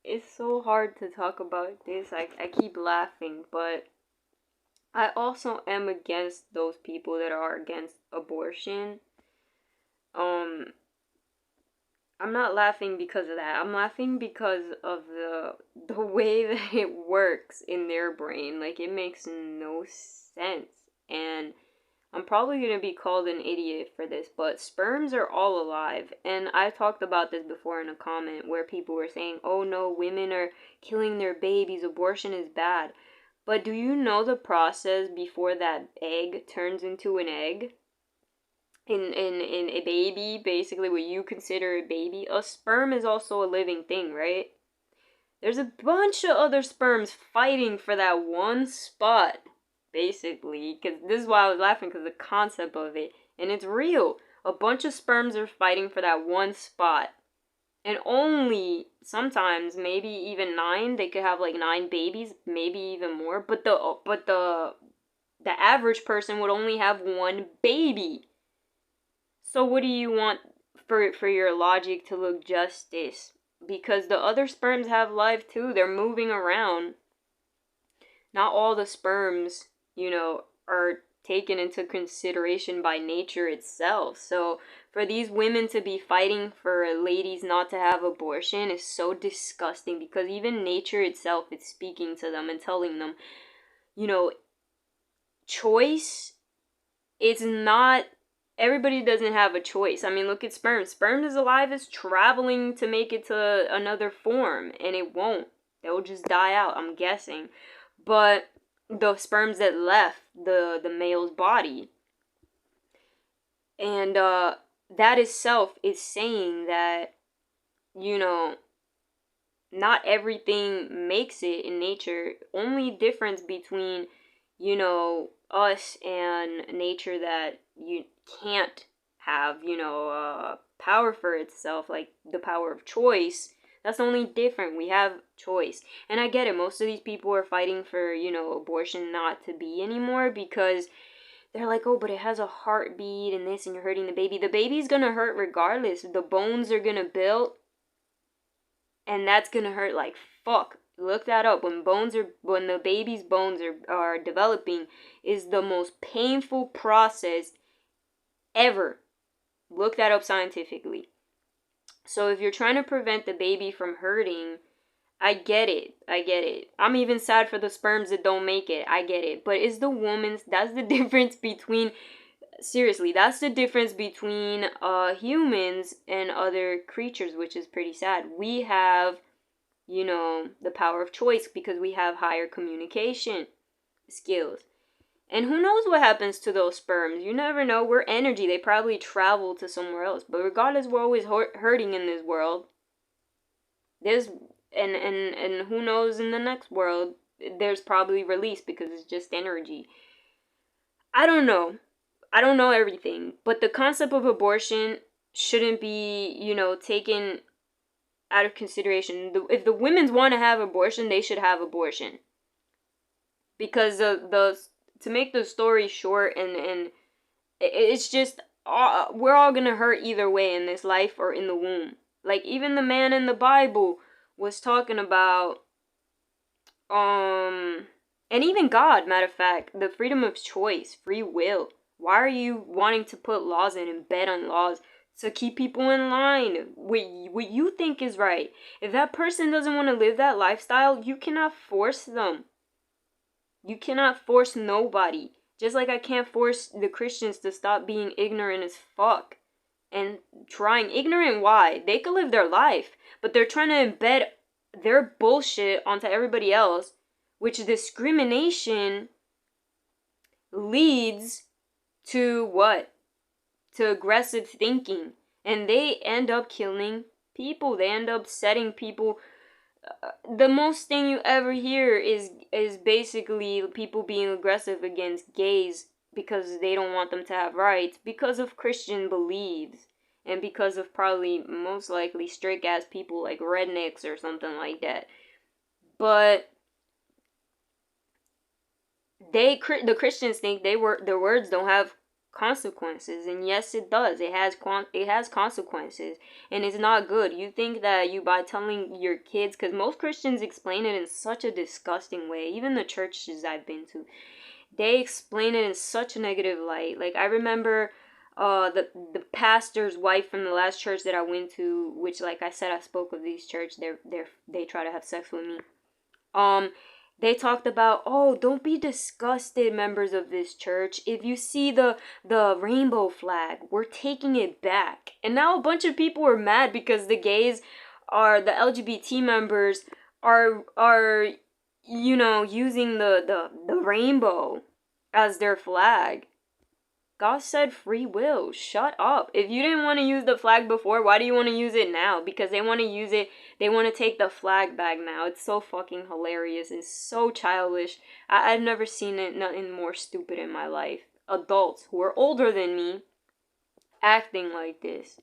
it's so hard to talk about this. I keep laughing, but I also am against those people that are against abortion. Um, I'm not laughing because of that. I'm laughing because of the way that it works in their brain. Like, it makes no sense. And I'm probably going to be called an idiot for this, but sperms are all alive. And I talked about this before in a comment where people were saying, oh no, women are killing their babies, abortion is bad. But do you know the process before that egg turns into an egg? In a baby, basically what you consider a baby, a sperm is also a living thing, right? There's a bunch of other sperms fighting for that one spot, basically, because this is why I was laughing, because the concept of it, and it's real. A bunch of sperms are fighting for that one spot, and only sometimes, maybe even 9, they could have like 9 babies, maybe even more, but the average person would only have one baby. So what do you want for your logic to look justice? Because the other sperms have life too. They're moving around. Not all the sperms, are taken into consideration by nature itself. So for these women to be fighting for ladies not to have abortion is so disgusting, because even nature itself is speaking to them and telling them, you know, choice is not, everybody doesn't have a choice. I mean, look at sperm. Sperm is alive, is traveling to make it to another form, and it won't. They'll just die out, I'm guessing. But the sperms that left the male's body, and that itself is saying that, you know, not everything makes it in nature. Only difference between, us and nature that you can't have, power for itself, like the power of choice. That's only different. We have choice. And I get it. Most of these people are fighting for, abortion not to be anymore, because they're like, oh, but it has a heartbeat and this, and you're hurting the baby. The baby's gonna hurt regardless. The bones are gonna build, and that's gonna hurt like fuck. Look that up. When the baby's bones are developing, is the most painful process ever. Look that up scientifically. So if you're trying to prevent the baby from hurting, I get it. I'm even sad for the sperms that don't make it. I get it. But is the woman's, that's the difference between, seriously, that's the difference between humans and other creatures, which is pretty sad. We have, the power of choice because we have higher communication skills. And who knows what happens to those sperms? You never know. We're energy. They probably travel to somewhere else. But regardless, we're always hurting in this world. There's and who knows, in the next world there's probably release, because it's just energy. I don't know. I don't know everything, but the concept of abortion shouldn't be, taken out of consideration. If the women want to have abortion, they should have abortion. Because the to make the story short, and it's just, we're all gonna hurt either way in this life or in the womb. Like, even the man in the Bible was talking about, and even God, matter of fact, the freedom of choice, free will. Why are you wanting to put laws in and bet on laws to keep people in line? What you think is right. If that person doesn't want to live that lifestyle, you cannot force them. You cannot force nobody. Just like I can't force the Christians to stop being ignorant as fuck. And trying, ignorant why? They could live their life, but they're trying to embed their bullshit onto everybody else, which discrimination leads to what? To aggressive thinking. And they end up killing people. They end up setting people. The most thing you ever hear is basically people being aggressive against gays because they don't want them to have rights, because of Christian beliefs, and because of probably most likely straight ass people like rednecks or something like that. But the Christians think their words don't have consequences. And yes, it does. It has consequences, and it's not good. You think that you, by telling your kids, because most Christians explain it in such a disgusting way, even the churches I've been to, they explain it in such a negative light. Like, I remember the pastor's wife from the last church that I went to, which, like I said, I spoke of these church, they try to have sex with me. They talked about, oh, don't be disgusted, members of this church. If you see the rainbow flag, we're taking it back. And now a bunch of people are mad because the gays are, the LGBT members are using the rainbow as their flag. God said free will. Shut up. If you didn't want to use the flag before, why do you want to use it now? Because they want to use it. They want to take the flag back now. It's so fucking hilarious. It's so childish. I've never seen it, nothing more stupid in my life. Adults who are older than me acting like this.